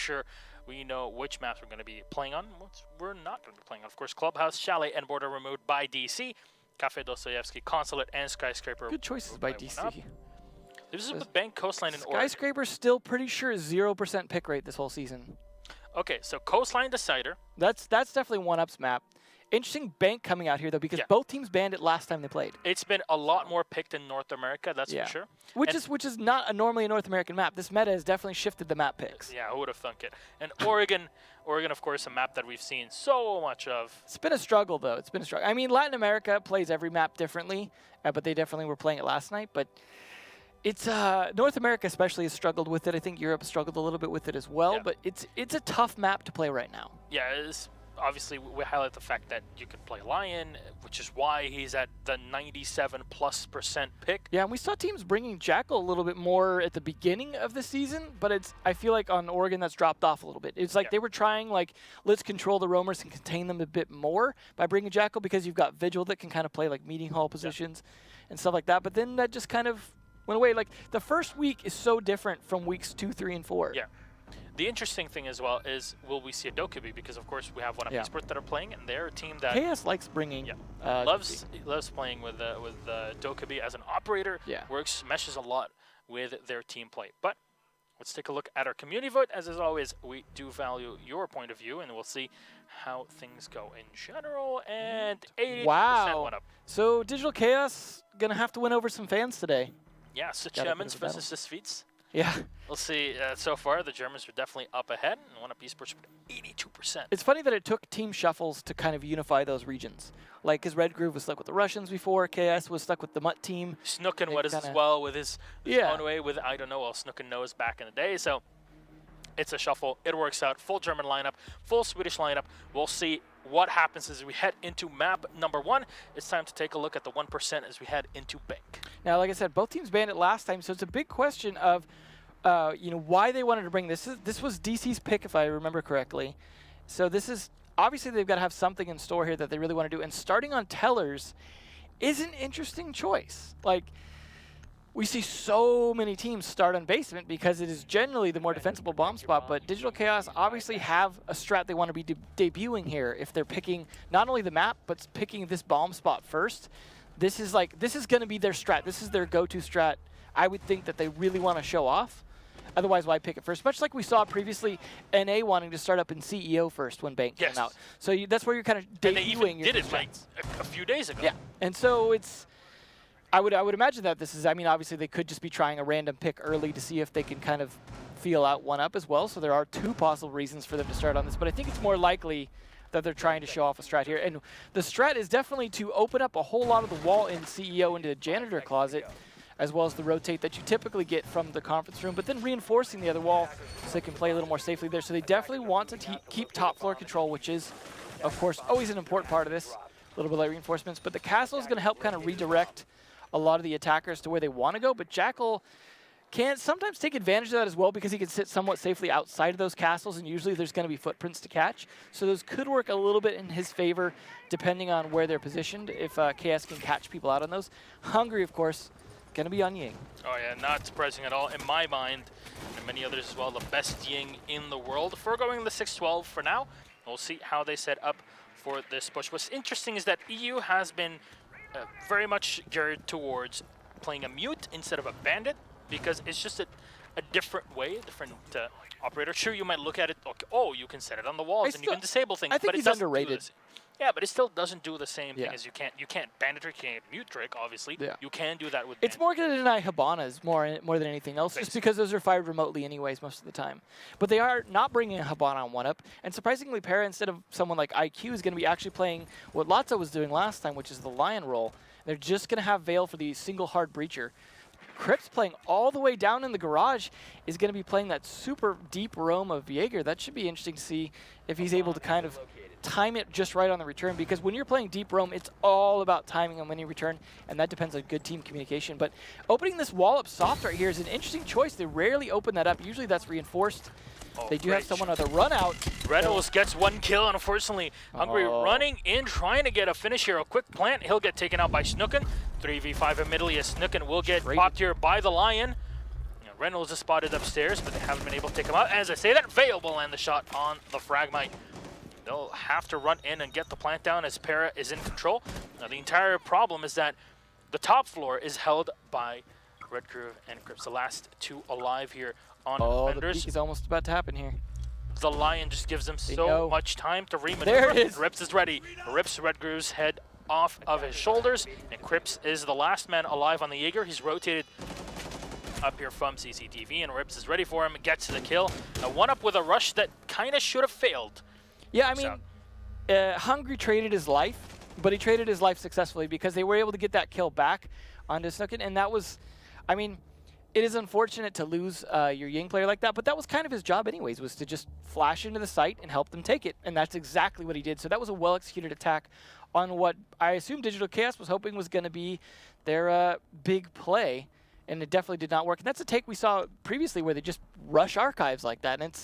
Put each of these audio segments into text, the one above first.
sure we know which maps we're going to be playing on, which we're not going to be playing on. Of course, Clubhouse, Chalet, and Border removed by DC. Cafe Dostoyevsky, Consulate, and Skyscraper. Good choices by DC. This is with Bank, Coastline, and Oregon. Skyscraper's still pretty sure 0% pick rate this whole season. Okay, so Coastline Decider. That's definitely 1UP's map. Interesting Bank coming out here, though, because both teams banned it last time they played. It's been a lot more picked in North America, that's for sure. Which is not normally a North American map. This meta has definitely shifted the map picks. Yeah, who would have thunk it? And Oregon, of course, a map that we've seen so much of. It's been a struggle, though. It's been a struggle. I mean, Latin America plays every map differently, but they definitely were playing it last night. But it's North America especially has struggled with it. I think Europe struggled a little bit with it as well. But it's a tough map to play right now. Yeah, it's obviously we highlight the fact that you can play Lion, which is why he's at the 97+% pick. Yeah, and we saw teams bringing Jackal a little bit more at the beginning of the season, but I feel like on Oregon that's dropped off a little bit. It's like they were trying, like, let's control the roamers and contain them a bit more by bringing Jackal, because you've got Vigil that can kind of play like meeting hall positions and stuff like that. But then that just kind of went away. Like, the first week is so different from weeks 2, 3, and 4. Yeah. The interesting thing as well is, will we see a Dokkaebi? Because of course we have 1UPEsport that are playing, and they're a team that KS likes bringing. Loves playing with Dokkaebi as an operator. Yeah. Meshes a lot with their team play. But let's take a look at our community vote. As always, we do value your point of view, and we'll see how things go in general. And 80% 1UP. So Digital Chaos gonna have to win over some fans today. Yeah, so Germans versus the Swedes. Yeah. We'll see. So far, the Germans are definitely up ahead, and 1UPEsport with 82%. It's funny that it took team shuffles to kind of unify those regions. Like, because Red Groove was stuck with the Russians before, KS was stuck with the Mutt team. Snooken was as well with his own way with, I don't know, well, Snooken knows back in the day. So it's a shuffle. It works out. Full German lineup, full Swedish lineup. We'll see what happens as we head into map number 1. It's time to take a look at the 1% as we head into Bank. Now, like I said, both teams banned it last time, so it's a big question of why they wanted to bring this. This was DC's pick, if I remember correctly. So this is, obviously they've got to have something in store here that they really want to do. And starting on Tellers is an interesting choice. Like, we see so many teams start on Basement because it is generally the more defensible bomb spot, but Digital Chaos obviously have a strat they want to be debuting here if they're picking not only the map, but picking this bomb spot first. This is going to be their strat. This is their go-to strat. I would think that they really want to show off. Otherwise, why pick it first? Much like we saw previously, NA wanting to start up in CEO first when Bank came out. So that's where you're kind of debuting. And they even did it like a few days ago. Yeah, and so it's, I would imagine that this is, I mean, obviously they could just be trying a random pick early to see if they can kind of feel out 1UP as well. So there are 2 possible reasons for them to start on this, but I think it's more likely that they're trying to show off a strat here. And the strat is definitely to open up a whole lot of the wall in CEO into the janitor closet, as well as the rotate that you typically get from the conference room, but then reinforcing the other wall so they can play a little more safely there. So they definitely want to keep top floor control, which is, of course, always an important part of this, a little bit like reinforcements. But the castle is going to help kind of redirect a lot of the attackers to where they want to go, but Jackal can sometimes take advantage of that as well because he can sit somewhat safely outside of those castles, and usually there's going to be footprints to catch. So those could work a little bit in his favor depending on where they're positioned, if KS can catch people out on those. Hungry, of course, going to be on Ying. Oh yeah, not surprising at all. In my mind, and many others as well, the best Ying in the world. Foregoing the 6-12 for now. We'll see how they set up for this push. What's interesting is that EU has been very much geared towards playing a mute instead of a bandit, because it's just a different way, a different operator. Sure, you might look at it, okay, oh, you can set it on the walls and you can disable things, I think but he's it doesn't underrated. Yeah, but it still doesn't do the same thing as you can't bandit trick, you can't mute trick, obviously. Yeah. You can do that with It's more going to deny Habanas more than anything else, just because those are fired remotely anyways most of the time. But they are not bringing a Habana on 1UP, and surprisingly, Para, instead of someone like IQ, is going to be actually playing what Lotso was doing last time, which is the Lion role. They're just going to have Veil for the single hard breacher. Crips playing all the way down in the garage is going to be playing that super deep roam of Jaeger. That should be interesting to see if he's able to kind of time it just right on the return, because when you're playing deep roam, it's all about timing on when you return, and that depends on good team communication. But opening this wall up soft right here is an interesting choice. They rarely open that up. Usually that's reinforced. They do have someone on the run out. Reynolds gets 1 kill, and unfortunately, Hungry running in, trying to get a finish here. A quick plant. He'll get taken out by Snooken. 3v5 immediately as Snooken will get popped here by the Lion. Reynolds is spotted upstairs, but they haven't been able to take him out. As I say that, Vale will land the shot on the Fragmite. They'll have to run in and get the plant down as Para is in control. Now, the entire problem is that the top floor is held by Red Groove and Crips, the last two alive here on defenders. The peak is almost about to happen here. The Lion just gives them so much time to remaneuver. There it is. Rips is ready. Rips Red Groove's head off of his shoulders, and Crips is the last man alive on the Jaeger. He's rotated up here from CCTV, and Rips is ready for him, gets the kill. A 1-up with a rush that kind of should have failed. Yeah, I mean, Hungry traded his life, but he traded his life successfully because they were able to get that kill back onto Snookin, and that was, I mean, it is unfortunate to lose your Ying player like that, but that was kind of his job anyways, was to just flash into the site and help them take it, and that's exactly what he did. So that was a well-executed attack on what I assume Digital Chaos was hoping was going to be their big play, and it definitely did not work. And that's a take we saw previously where they just rush archives like that, and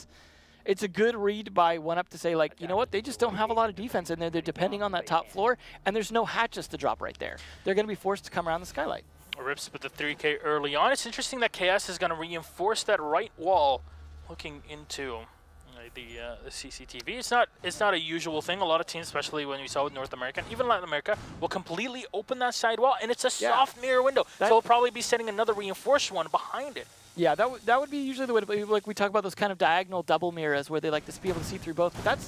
it's a good read by 1UP to say, like, you know what, they just don't have a lot of defense in there. They're depending on that top floor, and there's no hatches to drop right there. They're going to be forced to come around the skylight. Rips with the 3K early on. It's interesting that KS is going to reinforce that right wall looking into the CCTV. It's not a usual thing. A lot of teams, especially when we saw with North America, and even Latin America, will completely open that side wall, and it's a soft mirror window. So they'll probably be setting another reinforced one behind it. Yeah, that would be usually the way to, like we talk about those kind of diagonal double mirrors where they like to be able to see through both. But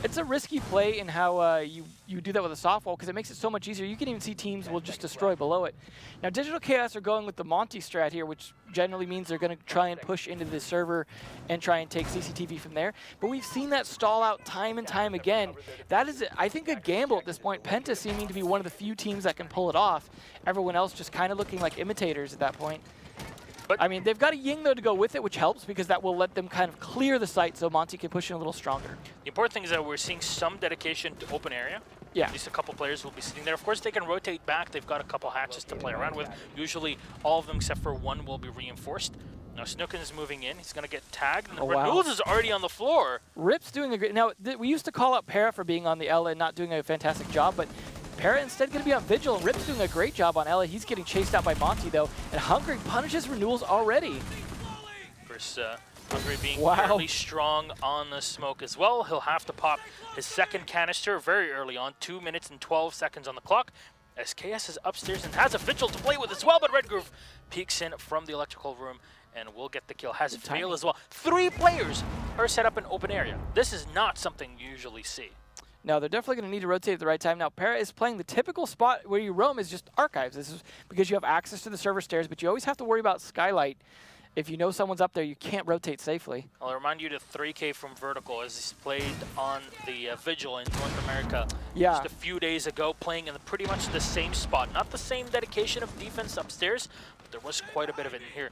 it's a risky play in how you do that with a soft wall because it makes it so much easier. You can even see teams will just destroy below it. Now, Digital Chaos are going with the Monty strat here, which generally means they're going to try and push into the server and try and take CCTV from there. But we've seen that stall out time and time again. That is, I think, a gamble at this point. Penta seeming to be one of the few teams that can pull it off. Everyone else just kind of looking like imitators at that point. But I mean, they've got a Ying, though, to go with it, which helps because that will let them kind of clear the site so Monty can push in a little stronger. The important thing is that we're seeing some dedication to open area. Yeah. At least a couple players will be sitting there. Of course, they can rotate back. They've got a couple hatches to play around with. Usually, all of them except for one will be reinforced. Now, Snookin is moving in. He's going to get tagged. And Renewals is already on the floor. Rip's doing a great... Now, we used to call out Para for being on the Ella and not doing a fantastic job, but Para instead going to be on Vigil. Rip's doing a great job on Ella. He's getting chased out by Monty, though. And Hungry punishes Renewals already. Of course, Hungry being fairly strong on the smoke as well. He'll have to pop his second canister very early on. 2 minutes and 12 seconds on the clock. SKS is upstairs and has a Vigil to play with as well, but Red Groove peeks in from the electrical room and will get the kill. Has Fail as well. 3 players are set up in open area. This is not something you usually see. No, they're definitely going to need to rotate at the right time. Now, Para is playing the typical spot where you roam is just archives. This is because you have access to the server stairs, but you always have to worry about skylight. If you know someone's up there, you can't rotate safely. I'll remind you to 3K from Vertical as he's played on the Vigil in North America just a few days ago, playing in pretty much the same spot. Not the same dedication of defense upstairs, but there was quite a bit of it in here.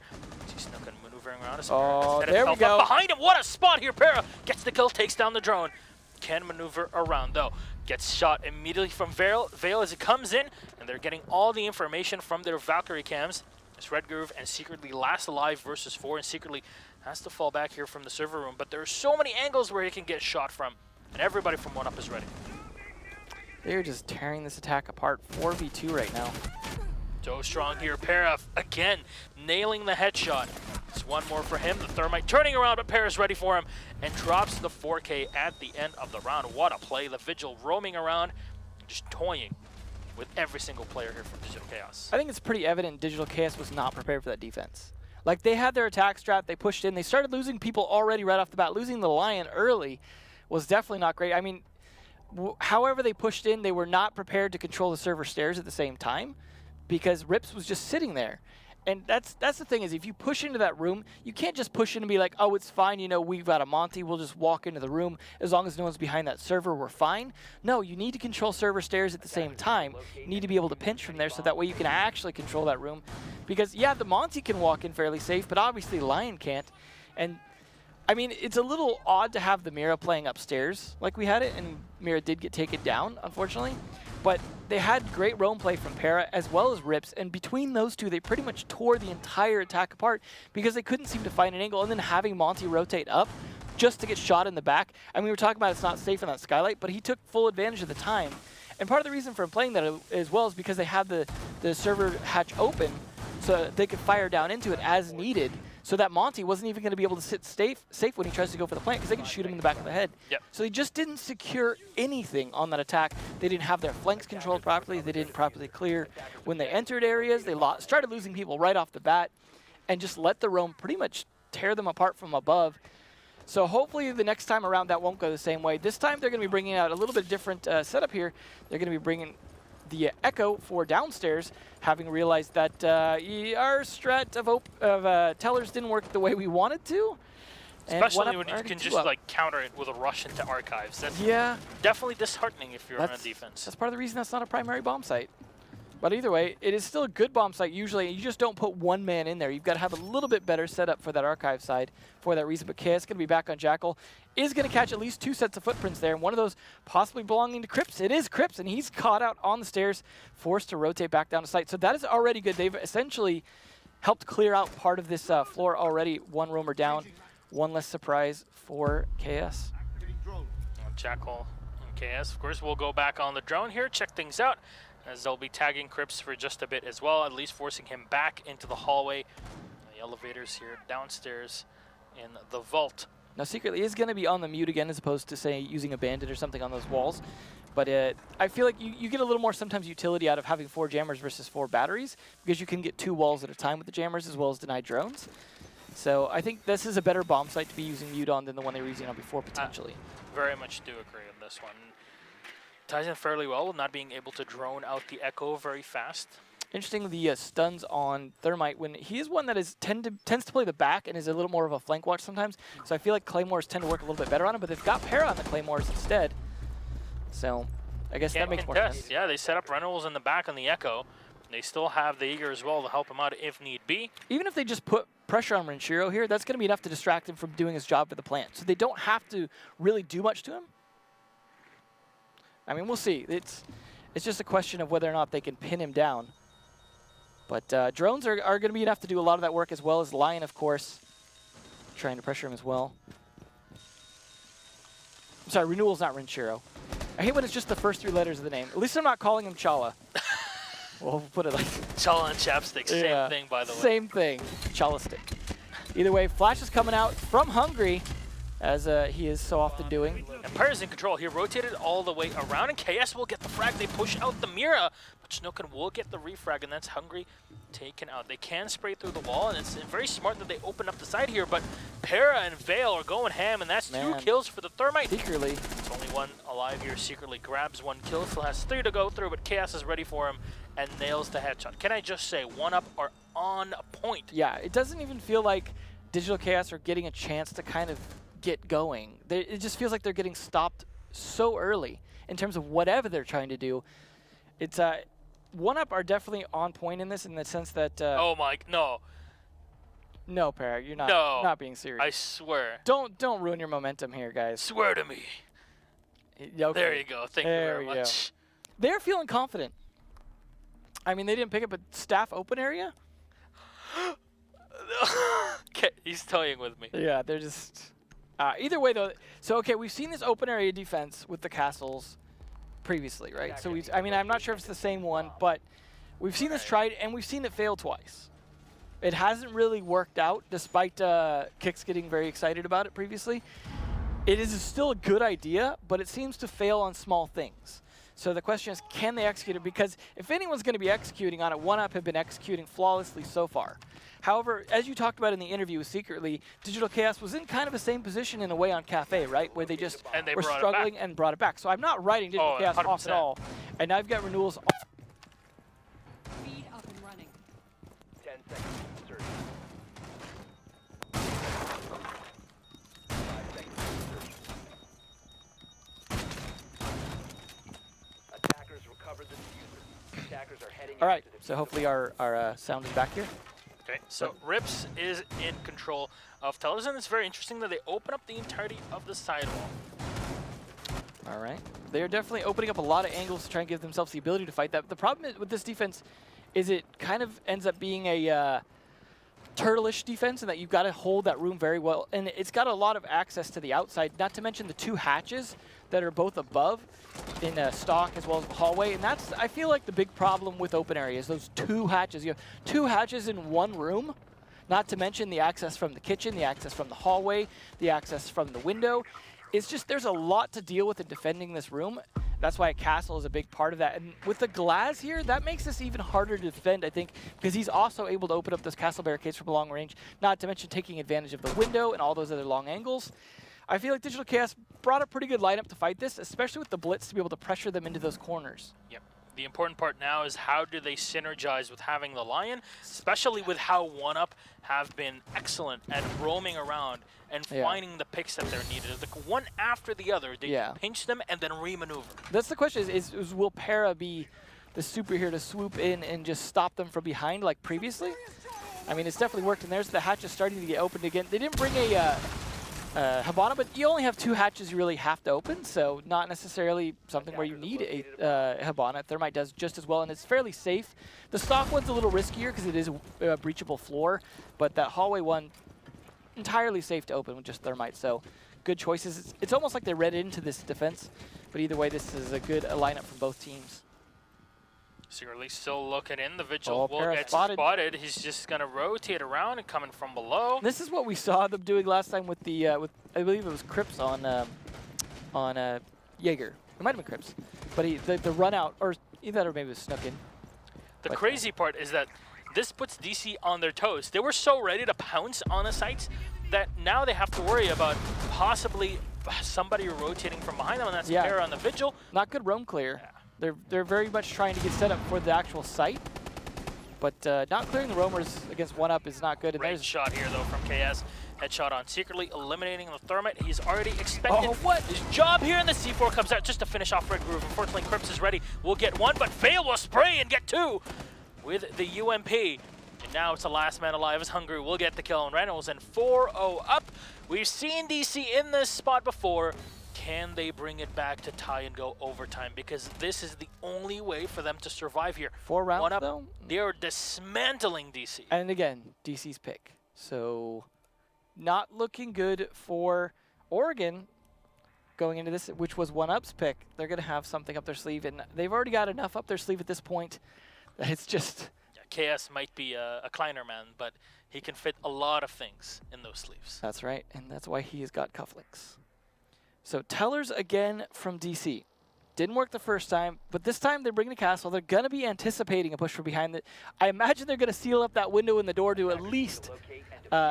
He's not going to maneuvering around us. Oh, there we go. Behind him, what a spot here. Para gets the kill, takes down the drone. Can maneuver around, though. Gets shot immediately from Vale as it comes in, and they're getting all the information from their Valkyrie cams. It's Red Groove and Secretly last alive versus 4, and Secretly has to fall back here from the server room. But there are so many angles where he can get shot from, and everybody from 1UP is ready. They're just tearing this attack apart. 4v2 right now. So strong here. Para again nailing the headshot. It's one more for him. The Thermite turning around, but Para's ready for him and drops the 4K at the end of the round. What a play. The Vigil roaming around, just toying with every single player here from Digital Chaos. I think it's pretty evident Digital Chaos was not prepared for that defense. Like, they had their attack strat, they pushed in, they started losing people already right off the bat. Losing the Lion early was definitely not great. I mean, however they pushed in, they were not prepared to control the server stairs at the same time because Rips was just sitting there. And that's the thing is, if you push into that room, you can't just push in and be like, oh, it's fine, you know, we've got a Monty, we'll just walk into the room. As long as no one's behind that server, we're fine. No, you need to control server stairs at the same time. You need to be able to pinch from there so that way you can actually control that room. Because, yeah, the Monty can walk in fairly safe, but obviously Lion can't. And, I mean, it's a little odd to have the Mira playing upstairs like we had it, and Mira did get taken down, unfortunately. But they had great roam play from Para as well as Rips, and between those two, they pretty much tore the entire attack apart because they couldn't seem to find an angle, and then having Monty rotate up just to get shot in the back. And we were talking about it's not safe in that skylight, but he took full advantage of the time. And part of the reason for him playing that as well is because they had the server hatch open so they could fire down into it as needed. so that Monty wasn't even going to be able to sit safe when he tries to go for the plant because they can shoot him in the back of the head. Yep. So they just didn't secure anything on that attack. They didn't have their flanks controlled properly. They didn't properly clear when they entered areas. They started losing people right off the bat and just let the roam pretty much tear them apart from above. So hopefully the next time around that won't go the same way. This time they're going to be bringing out a little bit different setup here. They're going to be bringing the Echo for downstairs, having realized that our strat of tellers didn't work the way we wanted to. Especially when you can just like counter it with a rush into archives. That's definitely disheartening if you're on a defense. That's part of the reason that's not a primary bomb site. But either way, it is still a good bomb site usually. You just don't put one man in there. You've got to have a little bit better setup for that archive side for that reason. But KS going to be back on Jackal. Is going to catch at least 2 sets of footprints there. And one of those possibly belonging to Cripps. It is Cripps, and he's caught out on the stairs, forced to rotate back down to site. So that is already good. They've essentially helped clear out part of this floor already. One roamer down. One less surprise for KS. Jackal and KS, of course, will go back on the drone here, check things out, as they'll be tagging Cripps for just a bit as well, at least forcing him back into the hallway. The elevators here downstairs in the vault. Now, secretly is going to be on the mute again as opposed to, say, using a bandit or something on those walls. But I feel like you get a little more sometimes utility out of having 4 jammers versus 4 batteries because you can get 2 walls at a time with the jammers as well as deny drones. So I think this is a better bomb site to be using mute on than the one they were using on before, potentially. Very much do agree on this one. Ties in fairly well, not being able to drone out the Echo very fast. Interesting, the stuns on Thermite, when he is one that tends to play the back and is a little more of a flank watch sometimes. So I feel like Claymores tend to work a little bit better on him, but they've got Para on the Claymores instead. So I guess that makes more sense. Yeah, they set up Reynolds in the back on the Echo. They still have the Eager as well to help him out if need be. Even if they just put pressure on Renshiro here, that's going to be enough to distract him from doing his job for the plant. So they don't have to really do much to him. I mean, we'll see. It's just a question of whether or not they can pin him down. But drones are going to be enough to do a lot of that work, as well as Lion, of course, trying to pressure him as well. I'm sorry, Renewal's not Renshiro. I hate when it's just the first 3 letters of the name. At least I'm not calling him Chala. We'll put it like Chala and Chapstick, same thing, by the way. Same thing, Chala stick. Either way, Flash is coming out from Hungry, as he is so often doing. Empire's in control. He rotated all the way around, and KS will get the frag. They push out the Mira, but Snookin will get the refrag, and that's Hungry taken out. They can spray through the wall, and it's very smart that they open up the side here, but Para and Vale are going ham, and that's 2 kills for the Thermite. Secretly. It's only 1 alive here. Secretly grabs 1 kill, still has 3 to go through, but KS is ready for him and nails the headshot. Can I just say, 1UP are on point. Yeah, it doesn't even feel like Digital Chaos are getting a chance to kind of get going. It just feels like they're getting stopped so early in terms of whatever they're trying to do. It's 1UP are definitely on point in this in the sense that oh my, no. No, Para, you're not being serious. I swear. Don't ruin your momentum here, guys. Swear to me. Okay. There you go. Thank you very much. They're feeling confident. I mean, they didn't pick up a staff open area. Okay, he's toying with me. Yeah, they're just... either way, though, so, okay, we've seen this open area defense with the castles previously, right? So, I mean, I'm not sure if it's the same one, but we've seen this tried, and we've seen it fail twice. It hasn't really worked out, despite Kix getting very excited about it previously. It is still a good idea, but it seems to fail on small things. So the question is, can they execute it? Because if anyone's going to be executing on it, 1UP have been executing flawlessly so far. However, as you talked about in the interview with Secretly, Digital Chaos was in kind of the same position in a way on Cafe, right? Where they just were struggling and brought it back. So I'm not writing Digital Chaos 100%. Off at all. And I've got Renewals off. Feed up and running. 10 seconds to search. 5 seconds to search. Attackers recovered the diffuser. Attackers are heading. All right, so hopefully our sound is back here. Okay, so Rips is in control of Tellers, and it's very interesting that they open up the entirety of the sidewall. All right. They're definitely opening up a lot of angles to try and give themselves the ability to fight that. The problem with this defense is it kind of ends up being a turtle-ish defense, and that you've got to hold that room very well. And it's got a lot of access to the outside, not to mention the 2 hatches that are both above in stock as well as the hallway. And that's, I feel like, the big problem with open areas, those 2 hatches. You have 2 hatches in 1 room. Not to mention the access from the kitchen, the access from the hallway, the access from the window. It's just there's a lot to deal with in defending this room. That's why a castle is a big part of that. And with the glass here, that makes this even harder to defend, I think, because he's also able to open up those castle barricades from long range, not to mention taking advantage of the window and all those other long angles. I feel like Digital Chaos brought a pretty good lineup to fight this, especially with the blitz to be able to pressure them into those corners. Yep. The important part now is how do they synergize with having the Lion, especially with how 1UP have been excellent at roaming around and finding the picks that they're needed. The one after the other, they pinch them and then remaneuver. That's the question, is will Para be the superhero to swoop in and just stop them from behind like previously? I mean, it's definitely worked, and there's the hatches starting to get opened again. They didn't bring a Habana, but you only have 2 hatches you really have to open, so not necessarily something where you need a Habana. Thermite does just as well, and it's fairly safe. The stock one's a little riskier because it is a breachable floor, but that hallway one, entirely safe to open with just Thermite, so good choices. It's almost like they read into this defense, but either way, this is a good lineup from both teams. Secretly still looking in. The Vigil will get spotted. He's just going to rotate around and coming from below. This is what we saw them doing last time with the, with I believe it was Crips on Jaeger. It might have been Crips, but the run out, or either that or maybe it was snuck in. The crazy part is that this puts DC on their toes. They were so ready to pounce on the sites that now they have to worry about possibly somebody rotating from behind them, and that's Para on the Vigil. Not good roam clear. Yeah. They're very much trying to get set up for the actual site, but not clearing the roamers against 1UP is not good. And great shot here though from KS. Headshot on Secretly, eliminating the Thermite. He's already expected his job here, and the C4 comes out just to finish off Red Groove. Unfortunately, Crips is ready. We'll get 1, but Fail will spray and get 2 with the UMP. And now it's the last man alive as Hungry will get the kill, and Reynolds and 4-0 up. We've seen DC in this spot before. Can they bring it back to tie and go overtime? Because this is the only way for them to survive here. 4 rounds though? They are dismantling DC. And again, DC's pick. So not looking good for Oregon going into this, which was 1UP's pick. They're going to have something up their sleeve, and they've already got enough up their sleeve at this point that it's just... Yeah, KS might be a Kleiner man, but he can fit a lot of things in those sleeves. That's right, and that's why he's got cufflinks. So Tellers again from DC. Didn't work the first time, but this time they're bringing the castle. They're going to be anticipating a push from behind it. I imagine they're going to seal up that window in the door to at least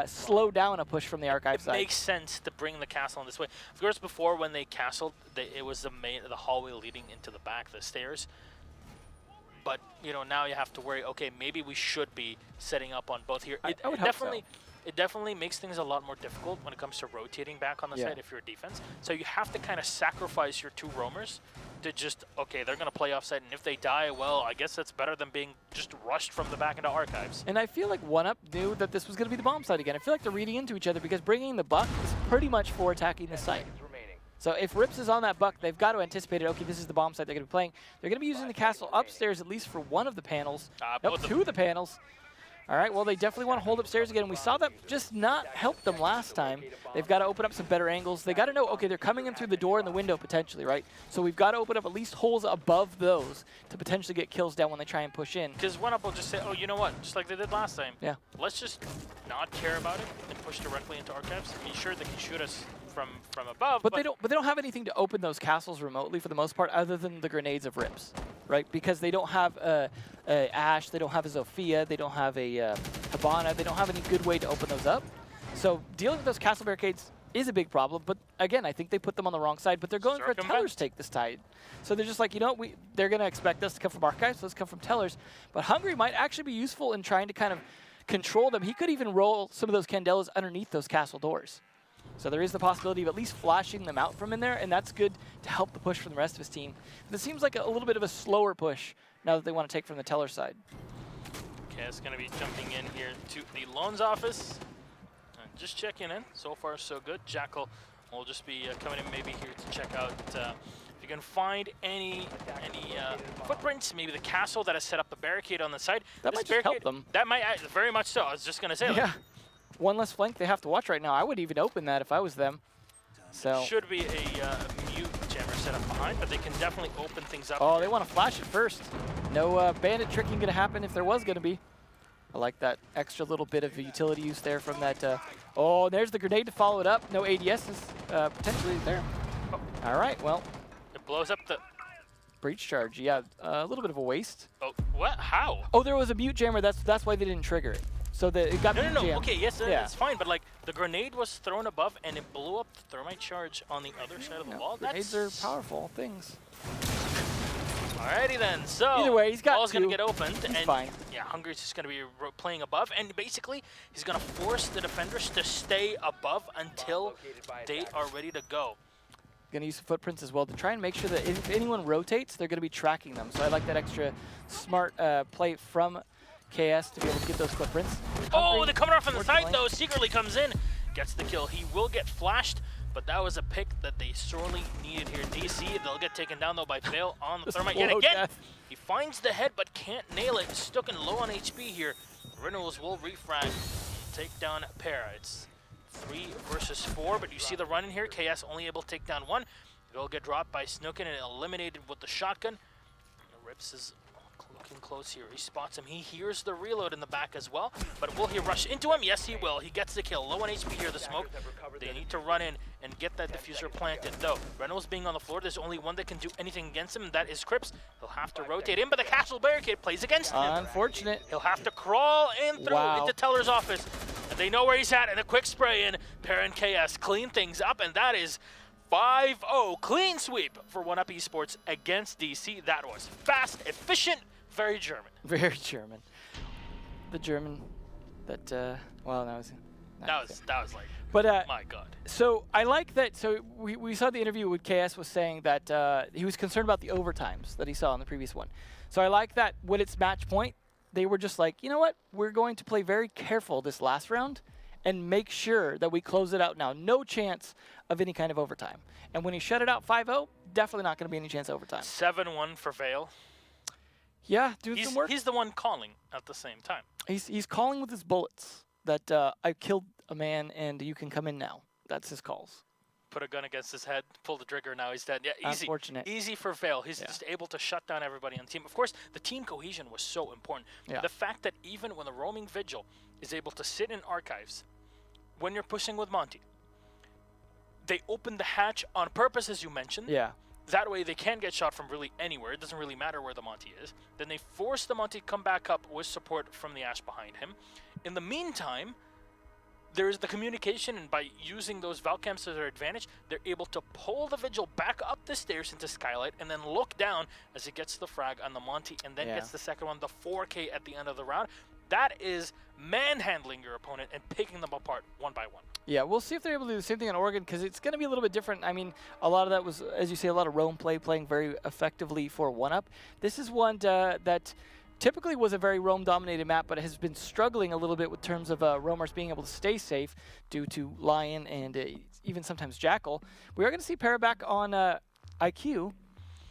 slow down a push from the archive side. It makes sense to bring the castle in this way. Of course, before when they castled, it was the hallway leading into the back, the stairs. But you know, now you have to worry. Okay, maybe we should be setting up on both here. I would hope so. It definitely makes things a lot more difficult when it comes to rotating back on the side if you're a defense. So you have to kind of sacrifice your 2 roamers to just, okay, they're going to play offside, and if they die, well, I guess that's better than being just rushed from the back into archives. And I feel like 1UP knew that this was going to be the bomb site again. I feel like they're reading into each other because bringing the buck is pretty much for attacking the site. So if Rips is on that buck, they've got to anticipate it. Okay, this is the bomb site they're going to be playing. They're going to be using the castle upstairs at least for one of the panels. Nope, 2 of the panels. All right, well, they definitely want to hold upstairs again. We saw that just not help them last time. They've got to open up some better angles. They got to know, okay, they're coming in through the door and the window potentially, right? So we've got to open up at least holes above those to potentially get kills down when they try and push in. Because 1UP will just say, oh, you know what, just like they did last time. Yeah. Let's just not care about it and push directly into archives. I mean, sure, they can shoot us from above, but they don't have anything to open those castles remotely for the most part, other than the grenades of Rips, right? Because they don't have a Ash, they don't have a Zofia, they don't have a Habana, they don't have any good way to open those up. So dealing with those castle barricades is a big problem. But again, I think they put them on the wrong side. But they're going for a Teller's take this tide. So they're just like, you know, they're going to expect us to come from archives, so let's come from Tellers. But Hungry might actually be useful in trying to kind of control them. He could even roll some of those Candelas underneath those castle doors. So there is the possibility of at least flashing them out from in there, and that's good to help the push from the rest of his team. This seems like a little bit of a slower push now that they want to take from the Teller side. Okay, it's going to be jumping in here to the loans office. And just checking in. So far, so good. Jackal will just be coming in maybe here to check out if you can find any footprints, maybe the castle that has set up the barricade on the side. That might just help them. That might, very much so. I was just going to say yeah. One less flank they have to watch right now. I would even open that if I was them. So should be a mute jammer set up behind, but they can definitely open things up. Oh, they want to flash it first. No bandit tricking going to happen if there was going to be. I like that extra little bit of utility use there from that. Oh, and there's the grenade to follow it up. No ADSs potentially there. Oh. All right, well, It blows up the... breach charge. Yeah, a little bit of a waste. Oh, what? How? Oh, there was a mute jammer. That's why they didn't trigger it. So it got No, mute no, no. jammed. Okay, yes, Yeah. it's fine. But like the grenade was thrown above and it blew up the thermite charge on the other side of the wall. Grenades are powerful things. Alrighty then. So Either way, he's got ball's gonna two. get opened, He's and fine. yeah, Hungry's just gonna be playing above, and basically he's gonna force the defenders to stay above until they are ready to go. Going to use some footprints as well to try and make sure that if anyone rotates, they're going to be tracking them. So I like that extra smart play from KS to be able to get those footprints. Oh, they're coming off from the side unfortunately. though. Secretly comes in, gets the kill. He will get flashed, but that was a pick that they sorely needed here. DC, they'll get taken down though by Fail on the Just thermite yet blow again. death. He finds the head but can't nail it. Stuck and low on HP here. Reynolds will refrag and take down Para. It's 3 versus 4, but you see the run in here. KS only able to take down 1. It'll get dropped by Snookin and eliminated with the shotgun. Rips is looking close here. He spots him. He hears the reload in the back as well. But will he rush into him? Yes, he will. He gets the kill. Low on HP here, the smoke. They need to run in and get that diffuser planted. Though, Reynolds being on the floor, there's only one that can do anything against him, and that is Crips. He'll have to rotate in, but the castle barricade plays against him. Unfortunate. He'll have to crawl in through into Teller's office. And they know where he's at, and a quick spray in. Para and KS clean things up, and that is 5-0 clean sweep for 1UPEsport against DC. That was fast, efficient, very German. Very German. The German that, well, that was like, but, my God. So I like that. So we saw the interview with KS was saying that he was concerned about the overtimes that he saw in the previous one. So I like that when it's match point, they were just like, you know what? We're going to play very careful this last round and make sure that we close it out now. No chance of any kind of overtime. And when he shut it out 5-0, definitely not going to be any chance of overtime. 7-1 for Vale. Yeah, doing some work. He's the one calling at the same time. He's calling with his bullets that I killed a man and you can come in now. That's his calls. Put a gun against his head, pull the trigger, now he's dead. Yeah, easy. Unfortunate. Easy for Vale. He's just able to shut down everybody on the team. Of course, the team cohesion was so important. Yeah. The fact that even when the roaming Vigil is able to sit in archives, when you're pushing with Monty, they open the hatch on purpose, as you mentioned. Yeah. That way they can get shot from really anywhere. It doesn't really matter where the Monty is. Then they force the Monty to come back up with support from the Ash behind him. In the meantime, there's the communication, and by using those Valcamps to their advantage, they're able to pull the Vigil back up the stairs into Skylight and then look down as he gets the frag on the Monty and then gets the second one, the 4K at the end of the round. That is manhandling your opponent and picking them apart one by one. Yeah, we'll see if they're able to do the same thing on Oregon, because it's going to be a little bit different. I mean, a lot of that was, as you say, a lot of roam play, playing very effectively for 1UP. This is one that typically was a very roam-dominated map, but has been struggling a little bit with terms of roamers being able to stay safe due to Lion and even sometimes Jackal. We are going to see Para back on IQ,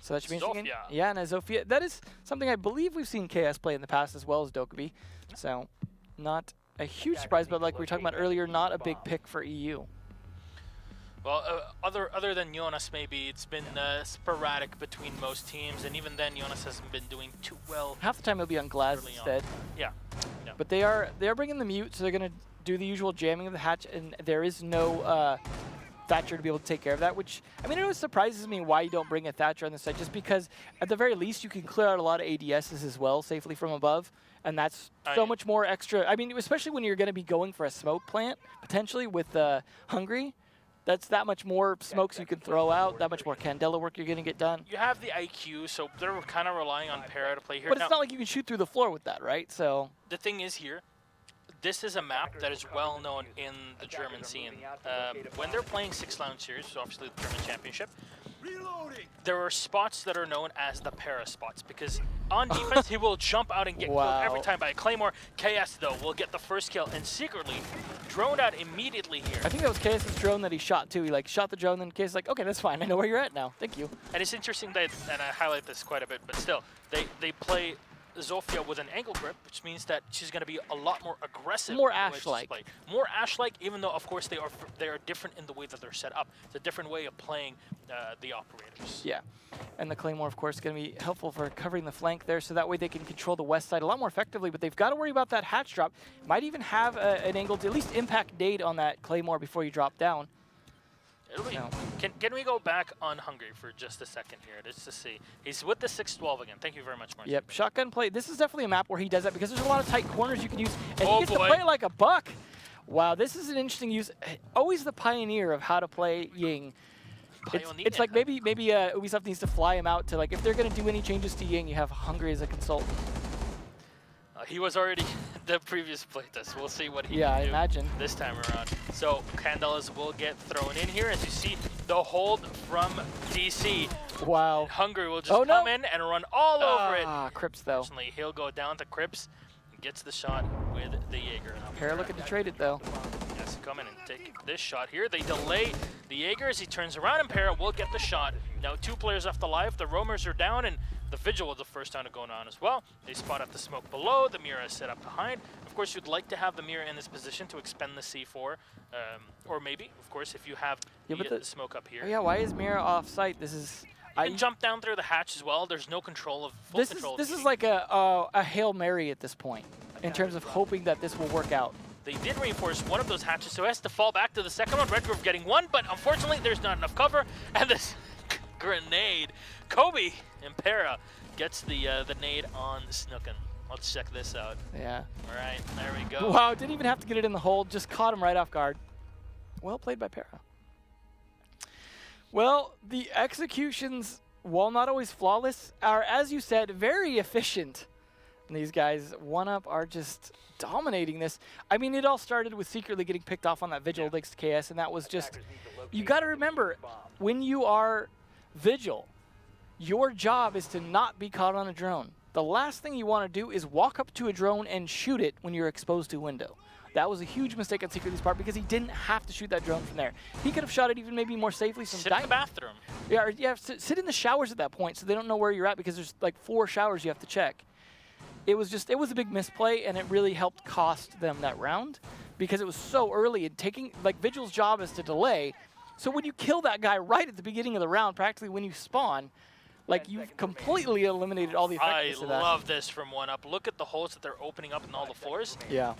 so that should be interesting. Zofia. Yeah, and Zofia. That is something I believe we've seen KS play in the past as well as Dokkaebi, so not a huge surprise, but like we were talking about earlier, not a big pick for EU. Well, other than Jonas, maybe it's been sporadic between most teams, and even then, Jonas hasn't been doing too well. Half the time he'll be on Glaz early on. instead. Yeah. But they are bringing the mute, so they're going to do the usual jamming of the hatch, and there is no Thatcher to be able to take care of that, which, I mean, it always surprises me why you don't bring a Thatcher on this side, just because at the very least you can clear out a lot of ADSs as well safely from above, and that's so much more extra. I mean, especially when you're going to be going for a smoke plant, potentially with Hungry, that's that much more smokes you can throw out, that much more Candela work you're going to get done. You have the IQ, so they're kind of relying on Para to play here. But now, it's not like you can shoot through the floor with that, right? So the thing is here, this is a map that is well known in the German scene. When they're playing 6 Lounge Series, so obviously the German Championship, there are spots that are known as the Para spots, because on defense he will jump out and get killed every time by a Claymore. KS though will get the first kill and secretly droned out immediately here. I think that was KS's drone that he shot too. He like shot the drone, then KS is like, okay, that's fine. I know where you're at now. Thank you. And it's interesting that, and I highlight this quite a bit, but still, they play Zofia with an angle grip, which means that she's going to be a lot more aggressive. More in the way she's Ashe-like. played. More Ashe-like, even though, of course, they are different in the way that they're set up. It's a different way of playing the operators. Yeah. And the Claymore, of course, is going to be helpful for covering the flank there, so that way they can control the west side a lot more effectively, but they've got to worry about that hatch drop. Might even have an angle to at least impact nade on that Claymore before you drop down. It'll be, No. Can we go back on Hungry for just a second here, just to see? He's with the 6-12 again. Thank you very much, Marcin. Yep, shotgun play. This is definitely a map where he does that because there's a lot of tight corners you can use, and Oh, he gets to boy. play like a buck. Wow, this is an interesting use. Always the pioneer of how to play Ying. It's like maybe Ubisoft needs to fly him out to, like, if they're going to do any changes to Ying, you have Hungry as a consultant. He was already the previous playtest. We'll see what he Yeah, can I do imagine. this time around. So Candelas will get thrown in here. As you see, the hold from DC. Wow. Hungry will just Oh, come no. in and run all over it. Ah, Crips though. Unfortunately, he'll go down to Crips and gets the shot with the Jaeger. Pair looking to trade it though. Yes, come in and take this shot here. They delay the Jaeger as he turns around, and Para will get the shot. Now 2 players left alive. The roamers are down, and the Vigil was the first down to go on as well. They spot up the smoke below. The Mira is set up behind. Of course, you'd like to have the Mira in this position to expend the C4, or maybe, of course, if you have the smoke up here. Oh yeah, why is Mira off site? This is. You can jump down through the hatch as well. There's no control of full control. This is like a Hail Mary at this point in terms of hoping that this will work out. They did reinforce one of those hatches, so it has to fall back to the second one. Red Grove getting one, but unfortunately there's not enough cover. And this grenade, Kobe and Para gets the nade on Snooken. Let's check this out. Yeah. All right, there we go. Wow, didn't even have to get it in the hold, just caught him right off guard. Well played by Para. Well, the executions, while not always flawless, are, as you said, very efficient. And these guys, 1UP, are just dominating this. I mean, it all started with secretly getting picked off on that Vigil against KS, and that was just... You got to remember, when you are Vigil, your job is to not be caught on a drone. The last thing you want to do is walk up to a drone and shoot it when you're exposed to a window. That was a huge mistake on Secretly's part because he didn't have to shoot that drone from there. He could have shot it even maybe more safely. Sit in the bathroom. Yeah, or, yeah, sit in the showers at that point so they don't know where you're at because there's like 4 showers you have to check. It was a big misplay, and it really helped cost them that round because it was so early, and taking, like, Vigil's job is to delay. So when you kill that guy right at the beginning of the round, practically when you spawn, like, you've completely eliminated all the effectiveness of that. I love this from 1UP. Look at the holes that they're opening up in all the floors. Yeah.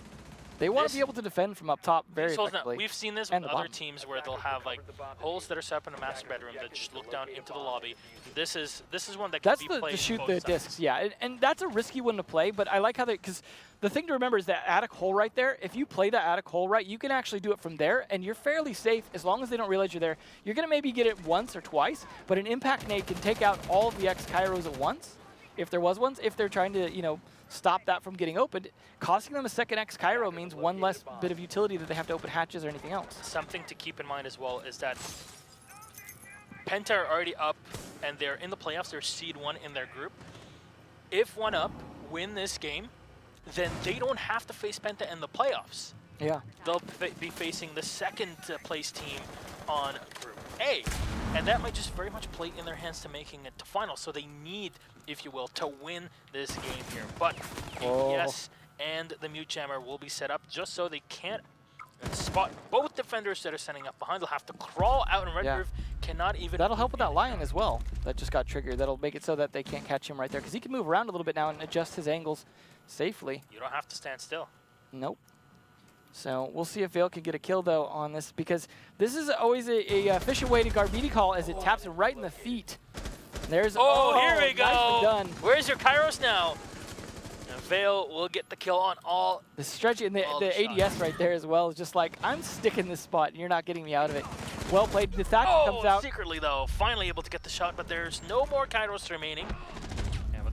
They want to be able to defend from up top very effectively. We've seen this with other teams where they'll have like holes that are set up in a master bedroom that just look down into the lobby. This is one that can be played. That's to shoot both the sides. discs, yeah, and that's a risky one to play. But I like how because the thing to remember is that attic hole right there. If you play that attic hole right, you can actually do it from there, and you're fairly safe as long as they don't realize you're there. You're gonna maybe get it once or twice, but an impact nade can take out all of the X Kairos at once, if there was ones. If they're trying to, stop that from getting opened, costing them a second X Cairo means one less bit of utility that they have to open hatches or anything else. Something to keep in mind as well is that Penta are already up and they're in the playoffs. They're seed 1 in their group. If 1UP win this game, then they don't have to face Penta in the playoffs. Yeah. They'll be facing the second place team on Group A. And that might just very much play in their hands to making it to finals. So they need, if you will, to win this game here. But yes, and the Mute Jammer will be set up just so they can't spot both defenders that are setting up behind. They'll have to crawl out, and Red Roof cannot even... That'll help with that Lion as well. That just got triggered. That'll make it so that they can't catch him right there, because he can move around a little bit now and adjust his angles safely. You don't have to stand still. Nope. So we'll see if Vale can get a kill, though, on this, because this is always a efficient way to guard BD call as it taps him right in the feet. There's here we go. Nicely done. Where's your Kairos now? And Vale will get the kill on all. The stretch and the ADS right there as well is just like, I'm sticking this spot and you're not getting me out of it. Well played. The Thatcher comes out. Secretly though, finally able to get the shot, but there's no more Kairos remaining.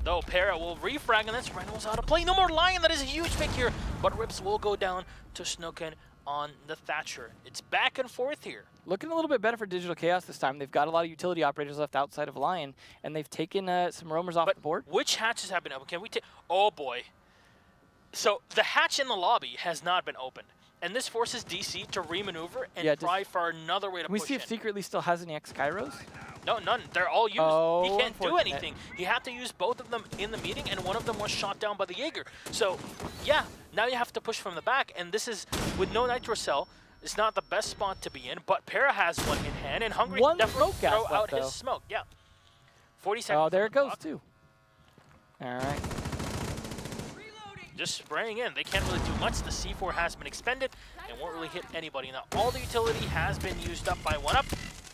Though Para will refrag, and that's Reynolds out of play. No more Lion, that is a huge pick here. But Rips will go down to Snooken on the Thatcher. It's back and forth here. Looking a little bit better for Digital Chaos this time. They've got a lot of utility operators left outside of Lion, and they've taken some roamers off the board. Which hatches have been open? Can we take... Oh boy. So the hatch in the lobby has not been opened. And this forces DC to remaneuver and try for another way to push in. Can we see if Secretly still has any X Kairos? No, none. They're all used. Oh, He can't do unfortunate. anything. He had to use both of them in the meeting, and one of them was shot down by the Jaeger. So, yeah, now you have to push from the back, and this is, with no Nitro Cell, it's not the best spot to be in, but Para has one in hand, and Hungry One can definitely smoke gas throw left, out though. his smoke. Yeah. 40 seconds. Oh, there on it the goes, clock. too. All right. Just spraying in. They can't really do much. The C4 has been expended and won't really hit anybody. Now, all the utility has been used up by 1UP,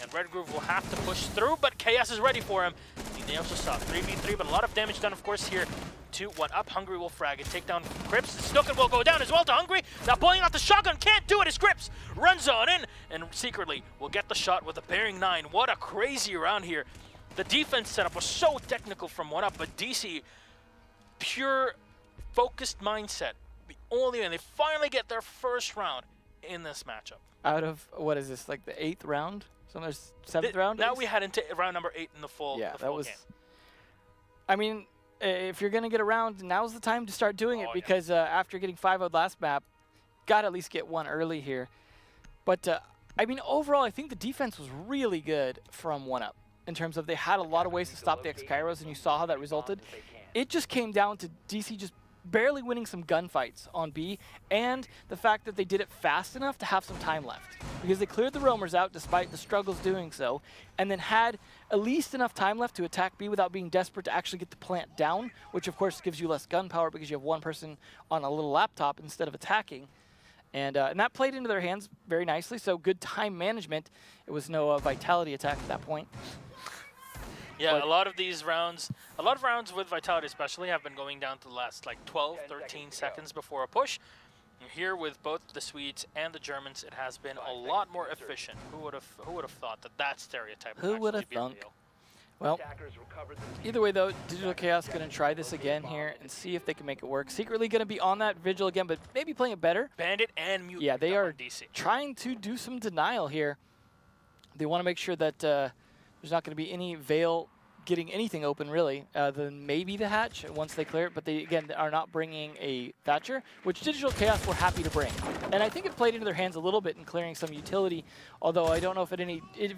and Red Groove will have to push through, but KS is ready for him. They also saw 3v3, but a lot of damage done, of course, here to 1UP. Hungry will frag it, take down Crips. Snookin will go down as well to Hungry. Now pulling out the shotgun, can't do it as Crips runs on in, and secretly will get the shot with a bearing 9. What a crazy round here. The defense setup was so technical from 1UP, but DC, pure focused mindset. The only, and they finally get their first round in this matchup. Out of, what is this, like the 8th round? So there's 7th round? Now is? we head into round number 8 in the full, Yeah, the that full was. game. I mean, if you're going to get around, now's the time to start doing it, Oh, yeah. because after getting 5-0 last map, got to at least get one early here. But, I mean, overall, I think the defense was really good from 1UP in terms of they had a lot of ways to stop the X-Kairos, and you saw how that resulted. It just came down to DC just barely winning some gunfights on B, and the fact that they did it fast enough to have some time left. Because they cleared the roamers out despite the struggles doing so, and then had at least enough time left to attack B without being desperate to actually get the plant down, which of course gives you less gun power because you have one person on a little laptop instead of attacking. And that played into their hands very nicely, so good time management. It was no Vitality attack at that point. Yeah, But a lot of these rounds, a lot of rounds with Vitality especially have been going down to the last like 12, 13 seconds before a push. And here with both the Swedes and the Germans, it has been a lot more efficient. Who would have thought that that stereotype would Who would actually have be thunk? real? Well, Attackers recovered the either way though, Digital Chaos going to try this again here and see if they can make it work. Secretly going to be on that Vigil again, but maybe playing it better. Bandit and Mute. Yeah, they picked up are on DC. trying to do some denial here. They want to make sure that there's not going to be any Veil getting anything open, really, than maybe the hatch once they clear it. But they, again, are not bringing a Thatcher, which Digital Chaos were happy to bring. And I think it played into their hands a little bit in clearing some utility, although I don't know if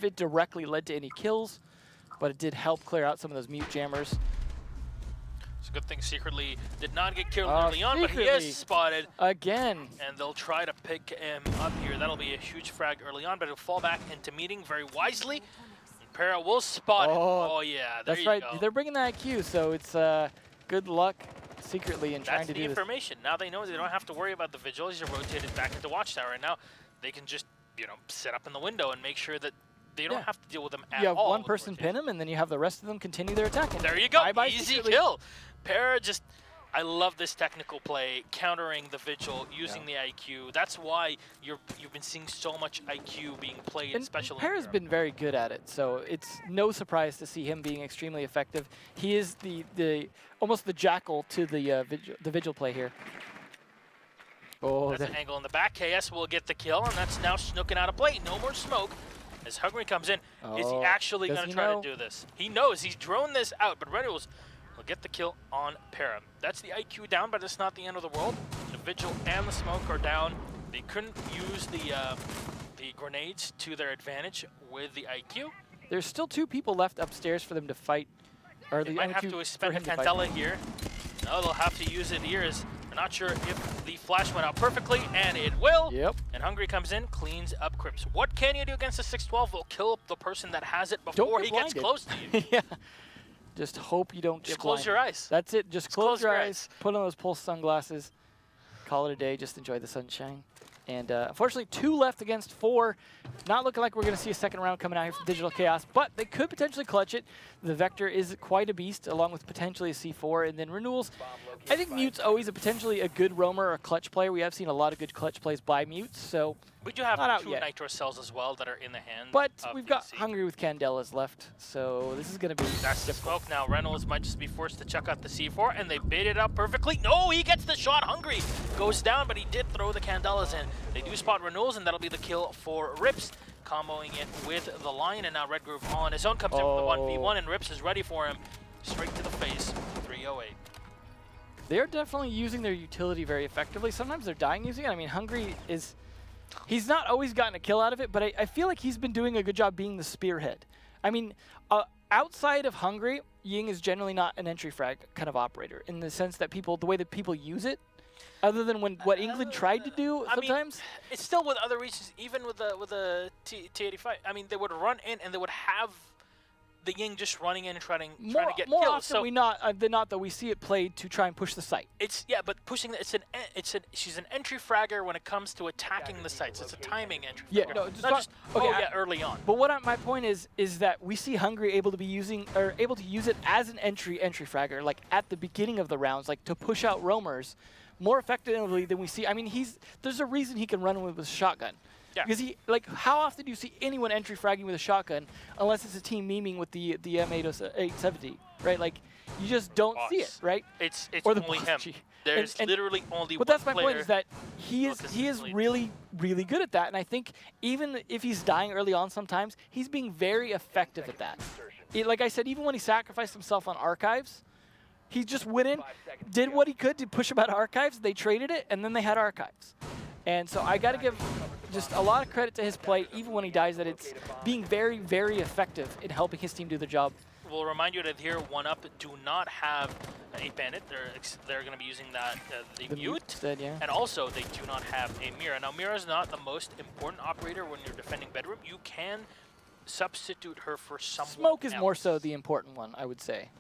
it directly led to any kills, but it did help clear out some of those Mute jammers. It's a good thing Secretly did not get killed Oh, early on, but he Secretly. is spotted. Again. And they'll try to pick him up here. That'll be a huge frag early on, but it'll fall back into meeting very wisely. And Para will spot it. Oh, yeah, there That's you right. go. They're bringing that IQ, so it's good luck Secretly in trying That's to the do this. information. Now they know they don't have to worry about the Vigils. They're rotated back into Watchtower, and now they can just, you know, set up in the window and make sure that they don't Yeah. have to deal with them at all. You have one with person rotation. pin him, and then you have the rest of them continue their attack. And There you go. bye-bye Easy Secretly. kill. Para just, I love this technical play, countering the Vigil, using the IQ. That's why you've been seeing so much IQ being played, And especially in Para's Europe. been very good at it, so it's no surprise to see him being extremely effective. He is the almost the jackal to the vigil play here. Oh, That's an angle in the back. KS will get the kill, and that's now snooking out of play. No more smoke. As Hungry comes in, is he Oh, actually does going he to try know? to do this? He knows. He's drone this out, but Reynolds will get the kill on Para. That's the IQ down, but it's not the end of the world. The Vigil and the smoke are down. They couldn't use the grenades to their advantage with the IQ. there's still 2 people left upstairs for them to fight. Or They the might only have 2 to for spend the him to fight. Candela here. No, they'll have to use it here as they're not sure if the flash went out perfectly, and it will. Yep. And Hungry comes in, cleans up Crips. What can you do against a 612? Will kill the person that has it before he gets blinded. close to you. Yeah. Just hope you don't Just get close blinded. your eyes. That's it. Just close your eyes. eyes. Put on those pulse sunglasses. Call it a day. Just enjoy the sunshine. And unfortunately, 2 left against 4. Not looking like we're going to see a second round coming out here from Digital Chaos, but they could potentially clutch it. The Vector is quite a beast, along with potentially a C4. And then Renewals, I think Mute's always potentially a good roamer or a clutch player. We have seen a lot of good clutch plays by Mutes, so We do have Not out 2 yet. Nitro cells as well that are in the hands but of we've got DC. Hungry with Candelas left, so this is going to be That's the smoke now. Reynolds might just be forced to chuck out the C4, and they bait it up perfectly. No, he gets the shot. Hungry goes down, but he did throw the Candelas in. They do spot Renewals, and that'll be the kill for Rips, comboing it with the Lion, and now Red Groove on his own comes in with the 1v1, and Rips is ready for him. Straight to the face, 308. They're definitely using their utility very effectively. Sometimes they're dying using it. I mean, Hungry is... He's not always gotten a kill out of it, but I feel like he's been doing a good job being the spearhead. I mean, outside of Hungary, Ying is generally not an entry frag kind of operator in the sense that the way that people use it, other than what England tried to do I mean, sometimes. it's still with other regions, even with the T85. I mean, they would run in and they would have the Ying just running in and trying to get more kills. often than not, though, we see it played to try and push the site. But pushing she's an entry fragger when it comes to attacking the sites. It's a timing entry. Yeah, fragger. no, not just early on. But my point is that we see Hungary able to use it as an entry fragger, like at the beginning of the rounds, like to push out roamers more effectively than we see. I mean, there's a reason he can run with a shotgun. Yeah. Because how often do you see anyone entry fragging with a shotgun unless it's a team memeing with the M870, right? Like, you just don't see it, right? It's or the only boss him. G. There's literally only but one that's my player point, is that he is really, really good at that. And I think even if he's dying early on sometimes, he's being very effective at that. Like I said, even when he sacrificed himself on Archives, he just went in, did what he could to push him out of Archives. They traded it, and then they had Archives. And so I got to give just a lot of credit to his play, even when he dies, that it's being very, very effective in helping his team do the job. We'll remind you that here, 1UP do not have an 8-bandit. They're going to be using the mute. Instead, yeah. And also, they do not have a Mira. Now, Mira is not the most important operator when you're defending bedroom. You can substitute her for someone Smoke is else. more so the important one, I would say.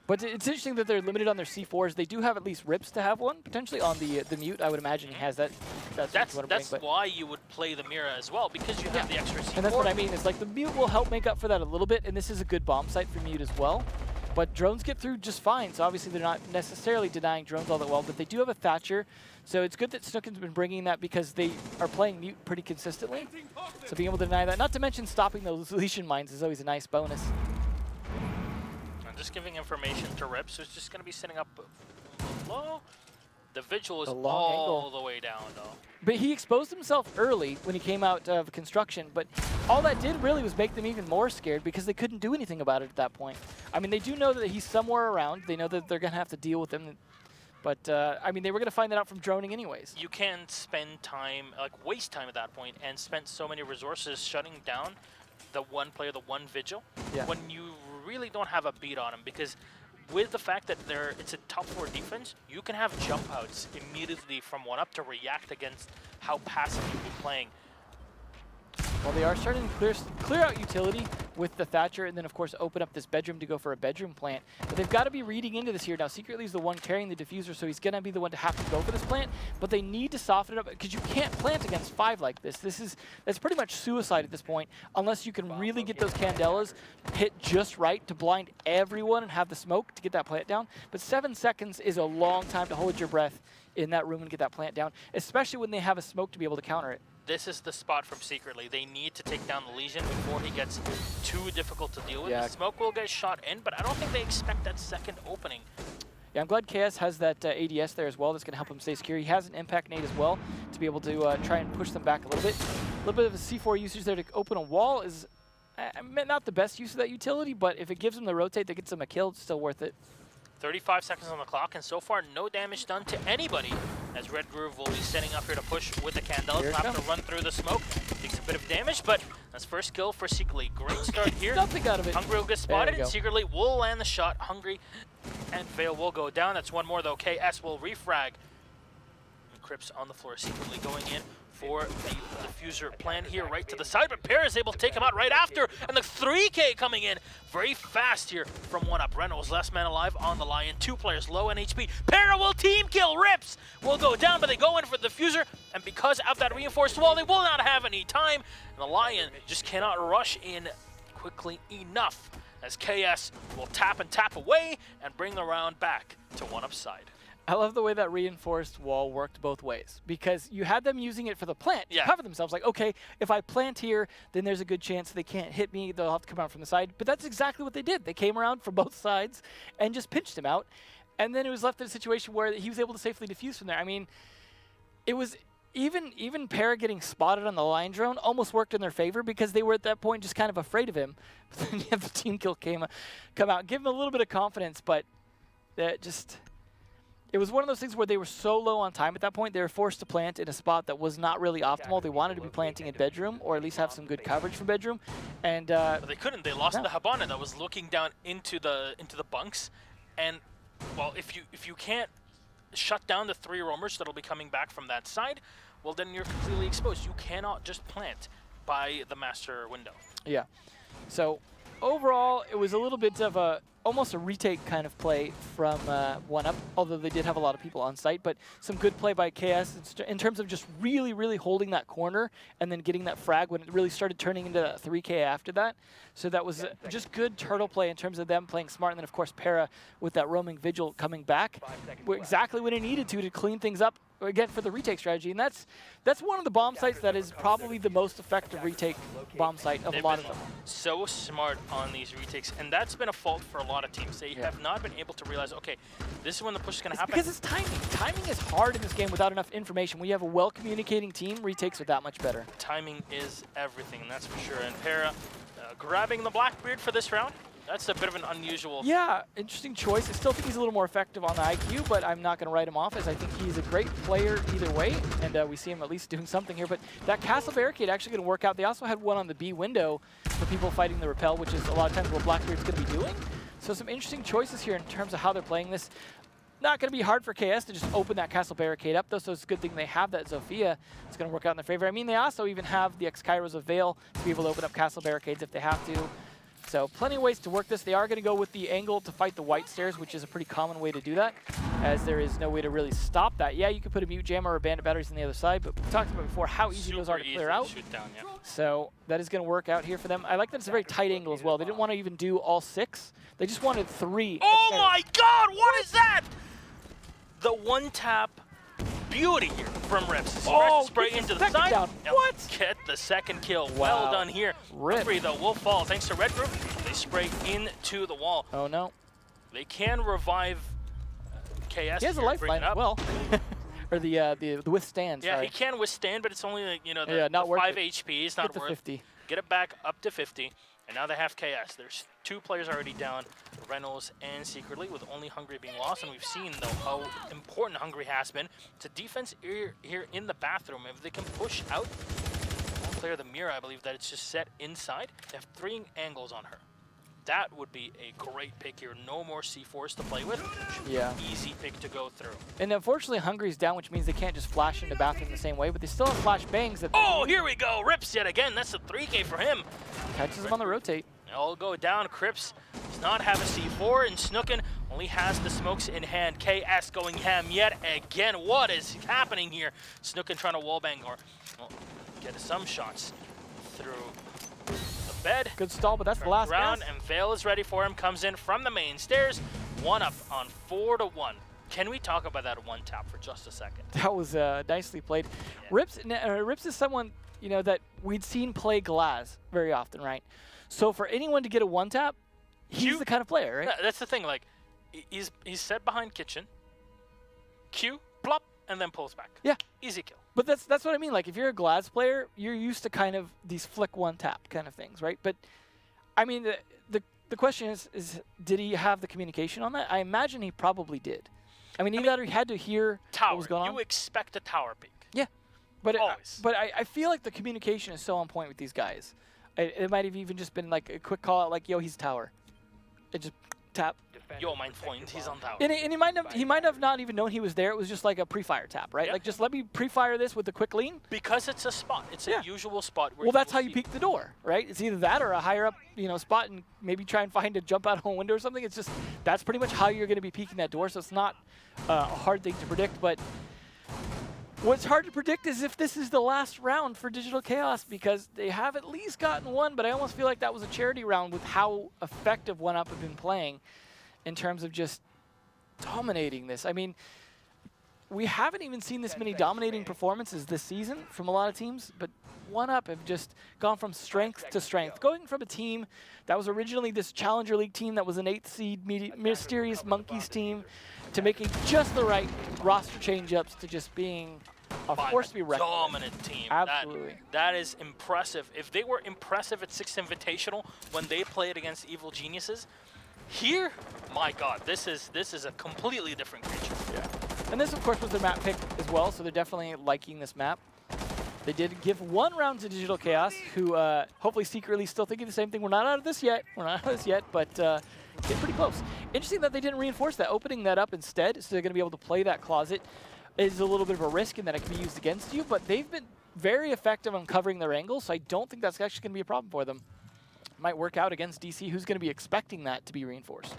But it's interesting that they're limited on their C4s. They do have at least Rips to have one, potentially on the mute. I would imagine he has that. That's why you would play the Mira as well, because you have the extra C4. And that's what I mean. It's like the mute will help make up for that a little bit, and this is a good bomb site for mute as well. But drones get through just fine, so obviously they're not necessarily denying drones all that well, but they do have a Thatcher. So it's good that Snooken's been bringing that because they are playing mute pretty consistently. So being able to deny that, not to mention stopping those lesion mines, is always a nice bonus. Just giving information to Rips, who's just going to be sitting up low. The Vigil is long all angle. the way down, though. But he exposed himself early when he came out of construction, but all that did really was make them even more scared because they couldn't do anything about it at that point. I mean, they do know that he's somewhere around. They know that they're going to have to deal with him. But, I mean, they were going to find that out from droning anyways. You can spend time, like waste time at that point, and spend so many resources shutting down the one player, the one Vigil, when you really don't have a beat on him, because with the fact that it's a top 4 defense, you can have jump outs immediately from 1UP to react against how passive you've been playing. Well, they are starting to clear out utility with the Thatcher, and then, of course, open up this bedroom to go for a bedroom plant. But they've got to be reading into this here. Now, Secretly is the one carrying the diffuser, so he's going to be the one to have to go for this plant. But they need to soften it up, because you can't plant against 5 like this. That's pretty much suicide at this point, unless you can really get those Candelas hit just right to blind everyone and have the smoke to get that plant down. But 7 seconds is a long time to hold your breath in that room and get that plant down, especially when they have a smoke to be able to counter it. This is the spot from Secretly. They need to take down the Legion before he gets too difficult to deal with. Yeah. The smoke will get shot in, but I don't think they expect that second opening. Yeah, I'm glad KS has that ADS there as well. That's going to help him stay secure. He has an impact nade as well to be able to try and push them back a little bit. A little bit of a C4 usage there to open a wall is not the best use of that utility, but if it gives them the rotate that gets them a kill, it's still worth it. 35 seconds on the clock, and so far no damage done to anybody, as Red Groove will be setting up here to push with the Candela. He'll have to run through the smoke. Takes a bit of damage, but that's first kill for Secretly. Great start here. Nothing out of it. Hungry will get spotted, and Secretly will land the shot. Hungry and Vale will go down. That's one more, though. KS will refrag. And Crips on the floor. Secretly going in for the diffuser plan here right to the side, but Pear is able to take him out right after, and the 3K coming in very fast here from 1UP. Reynolds, last man alive on the Lion, 2 players low on HP. Pear will team kill, Rips will go down, but they go in for the diffuser, and because of that reinforced wall, they will not have any time, and the Lion just cannot rush in quickly enough, as KS will tap and tap away and bring the round back to 1UP's side. I love the way that reinforced wall worked both ways, because you had them using it for the plant to cover themselves. Like, okay, if I plant here, then there's a good chance they can't hit me. They'll have to come out from the side. But that's exactly what they did. They came around from both sides and just pinched him out. And then it was left in a situation where he was able to safely defuse from there. I mean, it was even Para getting spotted on the line drone almost worked in their favor, because they were at that point just kind of afraid of him. But then you have the team kill come out, give him a little bit of confidence, but that just... it was one of those things where they were so low on time at that point, they were forced to plant in a spot that was not really optimal. They wanted to be planting in bedroom, or at least have some good coverage from bedroom. And But they couldn't. They lost no. the Habana that was looking down into the bunks, and well, if you can't shut down the 3 roamers that'll be coming back from that side, well then you're completely exposed. You cannot just plant by the master window. yeah. So overall, it was a little bit of almost a retake kind of play from 1UP, although they did have a lot of people on site, but some good play by KS in terms of just really, really holding that corner and then getting that frag when it really started turning into that 3K after that. So that was just good turtle play in terms of them playing smart, and then of course Para with that roaming vigil coming back exactly when it needed to clean things up again for the retake strategy. And that's one of the bomb sites that is probably the most effective retake bomb site of a lot of them. So smart on these retakes, and that's been a fault for a lot of teams. They have not been able to realize, okay, this is when the push is going to happen. Because it's timing. Timing is hard in this game without enough information. When you have a well-communicating team, retakes are that much better. Timing is everything, that's for sure. And Para grabbing the Blackbeard for this round. That's a bit of an unusual. Yeah, interesting choice. I still think he's a little more effective on the IQ, but I'm not going to write him off, as I think he's a great player either way, and we see him at least doing something here. But that castle barricade actually going to work out. They also had one on the B window for people fighting the rappel, which is a lot of times what Blackbeard's going to be doing. So some interesting choices here in terms of how they're playing this. Not going to be hard for KS to just open that castle barricade up, though, so it's a good thing they have that Zofia. It's going to work out in their favor. I mean, they also even have the X-Kairos of Veil to be able to open up castle barricades if they have to. So plenty of ways to work this. They are going to go with the angle to fight the white stairs, which is a pretty common way to do that, as there is no way to really stop that. Yeah, you could put a mute jammer or bandit batteries on the other side, but we talked about before how easy those are to clear out. Shoot down, yeah. So that is going to work out here for them. I like that it's a very tight angle as well. They didn't want to even do all 6. They just wanted 3. Oh my god, what is that? The one-tap beauty here from Rips. Spray into the side. Down. What? Get the second kill. Wow. Well done here. Rip. Free though will fall thanks to Red Group. They spray into the wall. Oh no. They can revive KS. He has a here, lifeline as well. Or the withstand. Yeah, sorry. he can withstand, but it's only like, the, Yeah, not the worth 5 it. HP. It's not Get to worth. 50. Get it back up to 50. And now they have KS. There's 2 players already down, Reynolds and Secretly, with only Hungry being lost. And we've seen, though, how important Hungry has been to defense here in the bathroom. If they can push out, one player, the Mira, I believe that it's just set inside. They have 3 angles on her. That would be a great pick here. No more C4s to play with. Yeah. Easy pick to go through. And unfortunately, Hungry's down, which means they can't just flash into bathroom the same way, but they still have flash bangs. That Oh, here we go. Rips yet again. That's a 3K for him. catches him on the rotate. All go down. Crips does not have a C4, and Snookin only has the smokes in hand. KS going ham yet again. What is happening here? Snookin trying to wallbang or get some shots through the bed. Good stall, but that's the last round, gas. and Vale is ready for him. Comes in from the main stairs. 1UP on 4-1. Can we talk about that one tap for just a second? That was nicely played. Rips is someone that we'd seen play Glaz very often, right? So for anyone to get a one tap, he's the kind of player, right? That's the thing. Like, he's set behind kitchen. Q, plop, and then pulls back. Yeah. Easy kill. But that's what I mean. Like, if you're a Glaz player, you're used to kind of these flick one tap kind of things, right? But I mean, the question is did he have the communication on that? I imagine he probably did. I mean, either he had to hear Tower. what was going on. You expect a tower peak. Yeah, but Always. I feel like the communication is so on point with these guys. It might have even just been like a quick call out, like, "Yo, he's tower." It just tap. Yo, mein Freund, he's on tower. And he might have not even known he was there. It was just like a pre-fire tap, right? Yeah. Like, just let me pre-fire this with a quick lean. Because it's a spot. It's a usual spot. Where Well, that's how will you see- peek the door, right? It's either that or a higher up, spot, and maybe try and find a jump out of a window or something. It's just that's pretty much how you're going to be peeking that door. So it's not a hard thing to predict. But what's hard to predict is if this is the last round for Digital Chaos, because they have at least gotten one. But I almost feel like that was a charity round with how effective 1UP have been playing in terms of just dominating this. I mean, we haven't even seen this many dominating performances this season from a lot of teams, but 1UP have just gone from strength to strength. Going from a team that was originally this Challenger League team that was an 8th seed Mysterious Monkeys team to making just the right roster change-ups to just being a force to be reckoned with. Dominant team. Absolutely. That is impressive. If they were impressive at 6th Invitational when they played against Evil Geniuses, here, my God, this is a completely different creature. Yeah. And this, of course, was their map pick as well, so they're definitely liking this map. They did give 1 round to Digital Chaos, who hopefully secretly still thinking the same thing. We're not out of this yet. We're not out of this yet, but getting pretty close. Interesting that they didn't reinforce that, opening that up instead, so they're going to be able to play that closet. Is a little bit of a risk in that it can be used against you, but they've been very effective on covering their angles, so I don't think that's actually going to be a problem for them. Might work out against DC, who's going to be expecting that to be reinforced.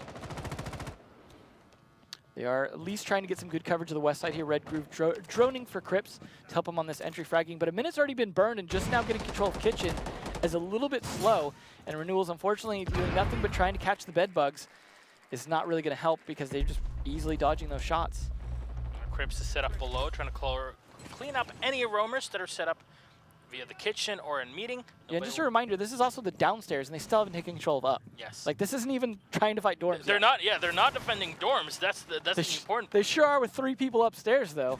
They are at least trying to get some good coverage of the west side here. Red Groove droning for Crips to help him on this entry fragging, but a minute's already been burned, and just now getting control of Kitchen is a little bit slow, and Renewal's unfortunately doing nothing but trying to catch the bed bugs is not really going to help because they're just easily dodging those shots. Crips is set up below, trying to clean up any roamers that are set up via the kitchen or in meeting. Yeah, just a reminder, this is also the downstairs, and they still haven't taken control of up. Yes. Like, this isn't even trying to fight dorms They're yet. not. Yeah, they're not defending dorms. That's the important. They sure are with 3 people upstairs, though.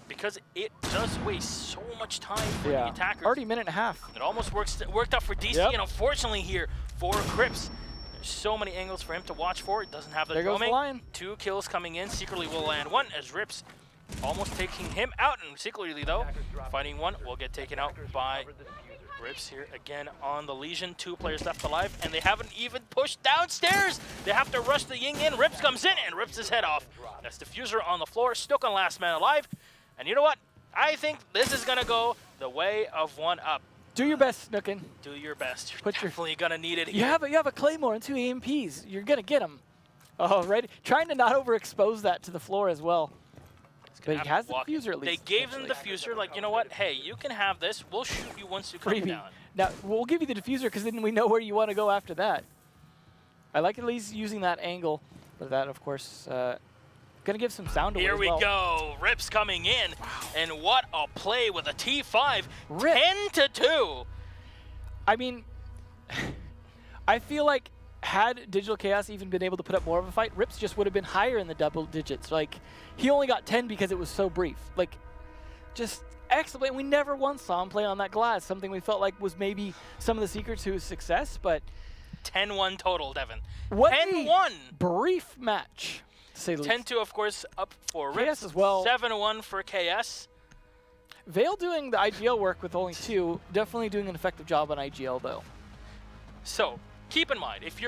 Because it does waste so much time for Yeah. the attackers. Already a minute and a half. It almost worked out for DC, Yep. and unfortunately here for Crips, there's so many angles for him to watch for. It doesn't have the There goes the roaming. line. 2 kills coming in. Secretly will land 1 as Rips almost taking him out, and secretly though, fighting 1 will get taken out by Rips here again on the Legion. 2 players left alive, and they haven't even pushed downstairs. They have to rush the Ying in. Rips comes in and rips his head off. That's Diffuser on the floor, stuck on last man alive. And you know what? I think this is gonna go the way of 1UP. Do your best, Snookin. Do your best. You're Put your- definitely gonna need it You here. have a Claymore and 2 AMPs. You're going to get them. Oh, right. Trying to not overexpose that to the floor as well. But he has the Walk in. diffuser at least. They gave him the actually. diffuser, like, you know what? Hey, you can have this. We'll shoot you once you come Freebie. down. Now, we'll give you the diffuser because then we know where you want to go after that. I like at least using that angle. But that, of course, going to give some sound away Here as we well. go. Rips coming in. And what a play with a T5. Rip. 10-2. I mean, I feel like had Digital Chaos even been able to put up more of a fight, Rips just would have been higher in the double digits. Like, he only got 10 because it was so brief. Like, just excellent. We never once saw him play on that glass, something we felt like was maybe some of the secrets to his success, but 10-1 total, Devin. what 10-1. a brief match, to say the least. 10-2, of course, up for KS Rips. as well. 7-1 for KS. Vale doing the IGL work with only 2, definitely doing an effective job on IGL, though. So, keep in mind, if you're